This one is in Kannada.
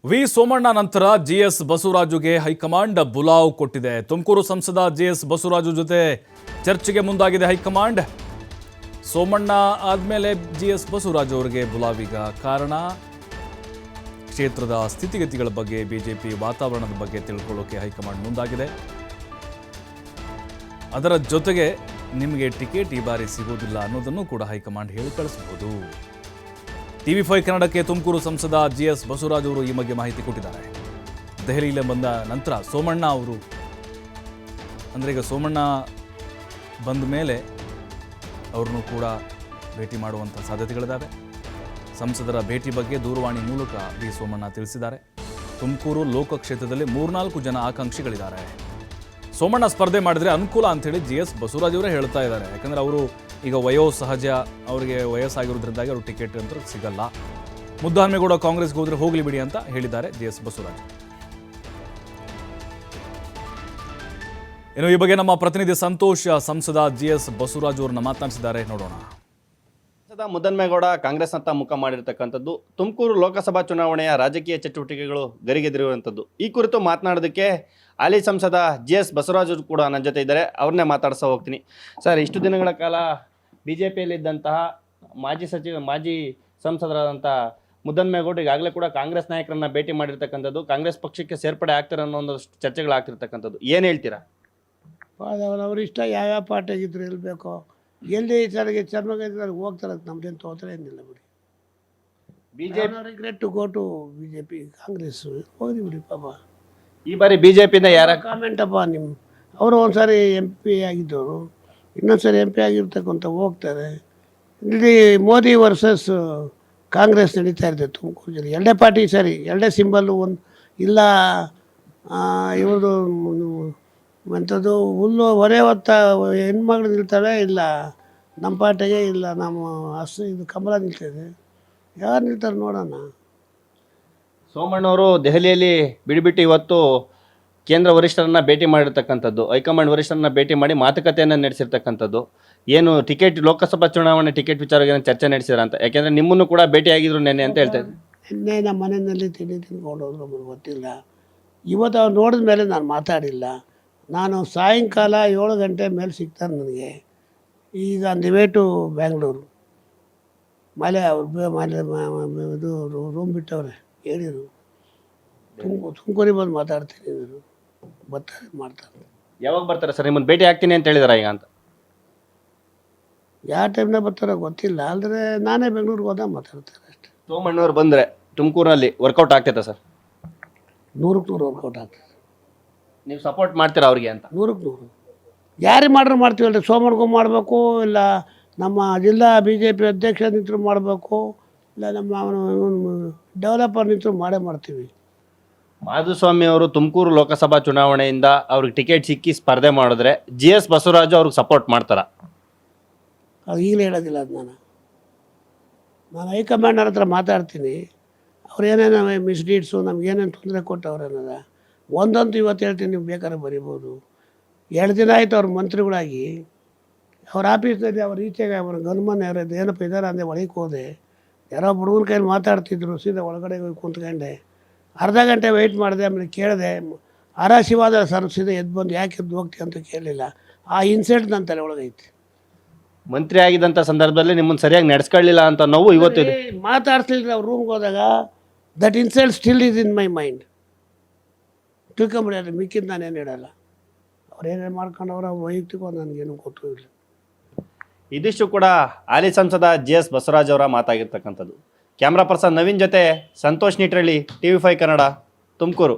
ವಿ ಸೋಮಣ್ಣ ನಂತರ ಜಿಎಸ್ ಬಸವರಾಜುಗೆ ಹೈಕಮಾಂಡ್ ಬುಲಾವ್ ಕೊಟ್ಟಿದೆ. ತುಮಕೂರು ಸಂಸದ ಜಿಎಸ್ ಬಸವರಾಜು ಜೊತೆ ಚರ್ಚೆಗೆ ಮುಂದಾಗಿದೆ ಹೈಕಮಾಂಡ್. ಸೋಮಣ್ಣ ಆದಮೇಲೆ ಜಿಎಸ್ ಬಸವರಾಜು ಅವರಿಗೆ ಬುಲಾವೀಗ. ಕಾರಣ ಕ್ಷೇತ್ರದ ಸ್ಥಿತಿಗತಿಗಳ ಬಗ್ಗೆ, ಬಿಜೆಪಿ ವಾತಾವರಣದ ಬಗ್ಗೆ ತಿಳ್ಕೊಳ್ಳೋಕೆ ಹೈಕಮಾಂಡ್ ಮುಂದಾಗಿದೆ. ಅದರ ಜೊತೆಗೆ ನಿಮಗೆ ಟಿಕೆಟ್ ಈ ಬಾರಿ ಸಿಗೋದಿಲ್ಲ ಅನ್ನೋದನ್ನು ಕೂಡ ಹೈಕಮಾಂಡ್ ಹೇಳಿ ಕಳಿಸಬಹುದು. TV5 ಕನ್ನಡಕ್ಕೆ ತುಮಕೂರು ಸಂಸದ ಜಿಎಸ್ ಬಸವರಾಜು ಅವರು ಈ ಬಗ್ಗೆ ಮಾಹಿತಿ ಕೊಟ್ಟಿದ್ದಾರೆ. ದೆಹಲಿಯಲ್ಲೇ ಬಂದ ನಂತರ ಸೋಮಣ್ಣ ಅವರು ಈಗ ಸೋಮಣ್ಣ ಬಂದ ಮೇಲೆ ಅವ್ರನ್ನೂ ಕೂಡ ಭೇಟಿ ಮಾಡುವಂಥ ಸಾಧ್ಯತೆಗಳಿದ್ದಾವೆ. ಸಂಸದರ ಭೇಟಿ ಬಗ್ಗೆ ದೂರವಾಣಿ ಮೂಲಕ ವಿ ಸೋಮಣ್ಣ ತಿಳಿಸಿದ್ದಾರೆ. ತುಮಕೂರು ಲೋಕಕ್ಷೇತ್ರದಲ್ಲಿ 3-4 ಜನ ಆಕಾಂಕ್ಷಿಗಳಿದ್ದಾರೆ. ಸೋಮಣ್ಣ ಸ್ಪರ್ಧೆ ಮಾಡಿದ್ರೆ ಅನುಕೂಲ ಅಂಥೇಳಿ ಜಿಎಸ್ ಬಸವರಾಜ್ ಅವರೇ ಹೇಳ್ತಾ ಇದ್ದಾರೆ. ಯಾಕಂದರೆ ಅವರು ಈಗ ವಯೋಸಹಜ, ಅವರಿಗೆ ವಯಸ್ಸಾಗಿರೋದ್ರಿಂದಾಗಿ ಅವರು ಟಿಕೆಟ್ ಅಂತ ಸಿಗಲ್ಲ. ಮುದ್ದಹನುಮೇಗೌಡ ಕಾಂಗ್ರೆಸ್ಗೆ ಹೋದ್ರೆ ಹೋಗ್ಲಿ ಬಿಡಿ ಅಂತ ಹೇಳಿದ್ದಾರೆ ಜಿಎಸ್ ಬಸವರಾಜ್. ಇನ್ನು ಈ ಬಗ್ಗೆ ನಮ್ಮ ಪ್ರತಿನಿಧಿ ಸಂತೋಷ್ ಸಂಸದ ಜಿಎಸ್ ಬಸವರಾಜ್ ಅವರನ್ನ ಮಾತನಾಡಿಸಿದ್ದಾರೆ, ನೋಡೋಣ. ಮುದ್ದಹನುಮೇಗೌಡ ಕಾಂಗ್ರೆಸ್ನತ್ತ ಮುಖ ಮಾಡಿರ್ತಕ್ಕಂಥದ್ದು, ತುಮಕೂರು ಲೋಕಸಭಾ ಚುನಾವಣೆಯ ರಾಜಕೀಯ ಚಟುವಟಿಕೆಗಳು ಗರಿಗೆದರಿರುವಂಥದ್ದು. ಈ ಕುರಿತು ಮಾತನಾಡೋದಕ್ಕೆ ಹಾಲಿ ಸಂಸದ ಜಿಎಸ್ ಬಸವರಾಜು ಕೂಡ ನನ್ನ ಜೊತೆ ಇದ್ದಾರೆ. ಅವ್ರನ್ನೇ ಮಾತಾಡ್ಸೋ ಹೋಗ್ತೀನಿ. ಸರ್, ಇಷ್ಟು ದಿನಗಳ ಕಾಲ BJPಯಲ್ಲಿದ್ದಂತಹ ಮಾಜಿ ಸಂಸದರಾದಂಥ ಮುದ್ದಹನುಮೇಗೌಡ ಈಗಾಗಲೇ ಕೂಡ ಕಾಂಗ್ರೆಸ್ ನಾಯಕರನ್ನ ಭೇಟಿ ಮಾಡಿರ್ತಕ್ಕಂಥದ್ದು, ಕಾಂಗ್ರೆಸ್ ಪಕ್ಷಕ್ಕೆ ಸೇರ್ಪಡೆ ಆಗ್ತಾರೆ ಅನ್ನೋ ಒಂದಷ್ಟು ಚರ್ಚೆಗಳಾಗ್ತಿರ್ತಕ್ಕಂಥದ್ದು. ಏನು ಹೇಳ್ತೀರಾ? ಅವ್ರ ಇಷ್ಟ, ಯಾವ್ಯಾವ ಪಾರ್ಟಿಯಾಗಿದ್ರು ಇರಬೇಕು, ಎಲ್ಲಿ ಸರಿಗೆ ಚರ್ಮಗೈದ್ರೆ ಹೋಗ್ತಾರೆ, ನಮ್ದೇನು ತೊಂದರೆ ಏನಿಲ್ಲ ಬಿಡಿ. BJP regret to go to BJP, Congress ಹೋಗಿ ಬಿಡಿ ಪಾಪ. ಈ ಬಾರಿ BJPಯಿಂದ ಯಾರ ಕಾಮೆಂಟಪ್ಪ ನಿಮ್ಮ ಅವರು ಒಂದ್ಸಾರಿ MP ಆಗಿದ್ದವರು, ಇನ್ನೊಂದ್ಸರಿ MP ಆಗಿರ್ತಕ್ಕಂಥ ಹೋಗ್ತಾರೆ. ಇಲ್ಲಿ ಮೋದಿ ವರ್ಸಸ್ ಕಾಂಗ್ರೆಸ್ ನಡೀತಾ ಇದೆ ತುಮಕೂರು ಜಿಲ್ಲೆ. ಎರಡೇ ಪಾರ್ಟಿ ಸರಿ, ಎರಡೇ ಸಿಂಬಲ್ಲು. ಒಂದು ಇಲ್ಲ ಇವ್ರದ್ದು ಎಂಥದ್ದು ಹುಲ್ಲು ಹೊರೆ ಹೊತ್ತ ಹೆಣ್ಮಗಳು ನಿಲ್ತಾಳೆ, ಇಲ್ಲ ನಮ್ಮ ಪಾರ್ಟಿಗೆ, ಇಲ್ಲ ನಮ್ಮ ಇದು ಕಮಲ ನಿಲ್ತಿದೆ. ಯಾರು ನಿಲ್ತಾರೆ ನೋಡೋಣ. ಸೋಮಣ್ಣವರು ದೆಹಲಿಯಲ್ಲಿ ಬಿಡಿಬಿಟ್ಟು ಇವತ್ತು ಕೇಂದ್ರ ವರಿಷ್ಠರನ್ನ ಭೇಟಿ ಮಾಡಿರ್ತಕ್ಕಂಥದ್ದು, ಹೈಕಮಾಂಡ್ ವರಿಷ್ಠರನ್ನ ಭೇಟಿ ಮಾಡಿ ಮಾತುಕತೆಯನ್ನು ನಡೆಸಿರ್ತಕ್ಕಂಥದ್ದು. ಏನು ಟಿಕೆಟ್, ಲೋಕಸಭಾ ಚುನಾವಣೆ ಟಿಕೆಟ್ ವಿಚಾರವಾಗಿ ಚರ್ಚೆ ನಡೆಸಿದ್ರ ಅಂತ? ಯಾಕೆಂದರೆ ನಿಮ್ಮನ್ನು ಕೂಡ ಭೇಟಿ ಆಗಿದ್ರು ನೆನ್ನೆ ಅಂತ ಹೇಳ್ತಾ ಇದ್ದೆ. ನಿನ್ನೆ ನಮ್ಮ ಮನೆಯಲ್ಲಿ ತಿಂದ್ಕೊಂಡು ಹೋದ್ರು, ನಮಗೆ ಗೊತ್ತಿಲ್ಲ. ಇವತ್ತು ಅವ್ರು ನೋಡಿದ ಮೇಲೆ ನಾನು ಮಾತಾಡಿಲ್ಲ. ನಾನು ಸಾಯಂಕಾಲ 7 ಗಂಟೆ ಮೇಲೆ ಸಿಗ್ತಾರೆ ನನಗೆ. ಈಗ on the way to Bangalore. ಇದು ರೂಮ್ ಬಿಟ್ಟವ್ರೆ, ಹೇಳಿದರು ತುಮಕೂರಿಗೆ ಬಂದು ಮಾತಾಡ್ತೀನಿ, ಇವರು ಬರ್ತಾರೆ, ಮಾಡ್ತಾರೆ. ಯಾವಾಗ ಬರ್ತಾರೆ ಸರ್? ನಿಮ್ಮನ್ನು ಭೇಟಿ ಆಗ್ತೀನಿ ಅಂತ ಹೇಳಿದಾರ ಈಗ ಅಂತ? ಯಾವ ಟೈಮ್ನಾಗ ಬರ್ತಾರೋ ಗೊತ್ತಿಲ್ಲ, ಆದರೆ ನಾನೇ ಬೆಂಗಳೂರಿಗೆ ಹೋದಾಗ ಮಾತಾಡ್ತಾರೆ ಅಷ್ಟೇ. ಸೋಮಣ್ಣವ್ರು ಬಂದರೆ ತುಮಕೂರಿನಲ್ಲಿ ವರ್ಕೌಟ್ ಆಗ್ತೈತೆ ಸರ್? 100% ವರ್ಕೌಟ್ ಆಗ್ತದೆ. ನೀವು ಸಪೋರ್ಟ್ ಮಾಡ್ತೀರಾ ಅವ್ರಿಗೆ ಅಂತ? 100%. ಯಾರಿಗೆ ಮಾಡ್ರೆ ಮಾಡ್ತೀವಲ್ರಿ. ಸೋಮಣ್ಣಗೂ ಮಾಡಬೇಕು, ಇಲ್ಲ ನಮ್ಮ ಜಿಲ್ಲಾ BJP ಅಧ್ಯಕ್ಷ ನಿಂತರೂ ಮಾಡಬೇಕು, ಇಲ್ಲ ನಮ್ಮ ಡೆವಲಪರ್ ನಿಂತರೂ ಮಾಡೇ ಮಾಡ್ತೀವಿ. ಮಾಧುಸ್ವಾಮಿ ಅವರು ತುಮಕೂರು ಲೋಕಸಭಾ ಚುನಾವಣೆಯಿಂದ ಅವ್ರಿಗೆ ಟಿಕೆಟ್ ಸಿಕ್ಕಿ ಸ್ಪರ್ಧೆ ಮಾಡಿದ್ರೆ ಜಿಎಸ್ ಬಸವರಾಜು ಅವ್ರಿಗೆ ಸಪೋರ್ಟ್ ಮಾಡ್ತಾರ? ಅದು ಈಗಲೇ ಹೇಳೋದಿಲ್ಲ. ಅದು ನಾನು ಹೈಕಮಾಂಡರ್ ಹತ್ರ ಮಾತಾಡ್ತೀನಿ. ಅವ್ರು ಏನೇನು ಮಿಸ್ಡೀಡ್ಸು, ನಮ್ಗೆ ಏನೇನು ತೊಂದರೆ ಕೊಟ್ಟವ್ರು ಅನ್ನೋದ ಒಂದಂತೂ ಇವತ್ತು ಹೇಳ್ತೀನಿ, ನೀವು ಬೇಕಾದ್ರೆ ಬರಿಬೋದು. 2 ದಿನ ಆಯಿತು ಅವ್ರ ಮಂತ್ರಿಗಳಾಗಿ. ಅವ್ರ ಆಫೀಸ್ನಲ್ಲಿ ಅವ್ರ ಈಚೆಗೆ ಅವ್ರ ಗನ್ಮನ್ ಯಾರು ಏನಪ್ಪ ಇದ್ದಾರೆ ಅಂದರೆ ಒಳಗೆ ಹೋದೆ. ಯಾರೋ ಹುಡುಗನ ಕೈಯಲ್ಲಿ ಮಾತಾಡ್ತಿದ್ರು, ಸೀದಾ ಒಳಗಡೆ ಹೋಗಿ ಕುಂತ್ಕೊಂಡೆ. ಅರ್ಧ ಗಂಟೆ ವೆಯ್ಟ್ ಮಾಡಿದೆ. ಆಮೇಲೆ ಕೇಳಿದೆ, ಆರಾಶಿವಾದ ಸರ್, ಸೀದಾ ಎದ್ದು ಬಂದು ಯಾಕೆ ಎದ್ದು ಹೋಗ್ತೀವಿ ಅಂತ ಕೇಳಲಿಲ್ಲ. ಆ ಇನ್ಸಿಡೆಂಟ್ ನನ್ನ ತಲೆ ಒಳಗೈತಿ. ಮಂತ್ರಿ ಆಗಿದ್ದಂಥ ಸಂದರ್ಭದಲ್ಲಿ ನಿಮ್ಮನ್ನು ಸರಿಯಾಗಿ ನಡೆಸ್ಕೊಳ್ಳಿಲ್ಲ ಅಂತ ನೋವು ಇವತ್ತಿದೆ. ಮಾತಾಡ್ತಿಲ್ರಿ ಅವ್ರ ರೂಮ್ಗೆ ಹೋದಾಗ. That incident still is in my mind. ತಿಳ್ಕೊಂಬಿಡಿ, ಮಿಕ್ಕಿದ್ದು ನಾನೇನು ಹೇಳಲ್ಲ. ಅವ್ರು ಏನೇನು ಮಾಡ್ಕೊಂಡವ್ರು ಅವ್ರು ವೈಯಕ್ತಿಕವಾಗಿ ನನಗೇನು ಗೊತ್ತೂ ಇಲ್ಲ. ಇದಿಷ್ಟು ಕೂಡ ಹಾಲಿ ಸಂಸದ ಜಿಎಸ್ ಬಸವರಾಜ್ ಅವರ ಮಾತಾಗಿರ್ತಕ್ಕಂಥದ್ದು. ಕ್ಯಾಮ್ರಾ ಪರ್ಸನ್ ನವೀನ್ ಜೊತೆ ಸಂತೋಷ್ ನಿಟ್ರಳ್ಳಿ, TV5 ಕನ್ನಡ, ತುಮಕೂರು.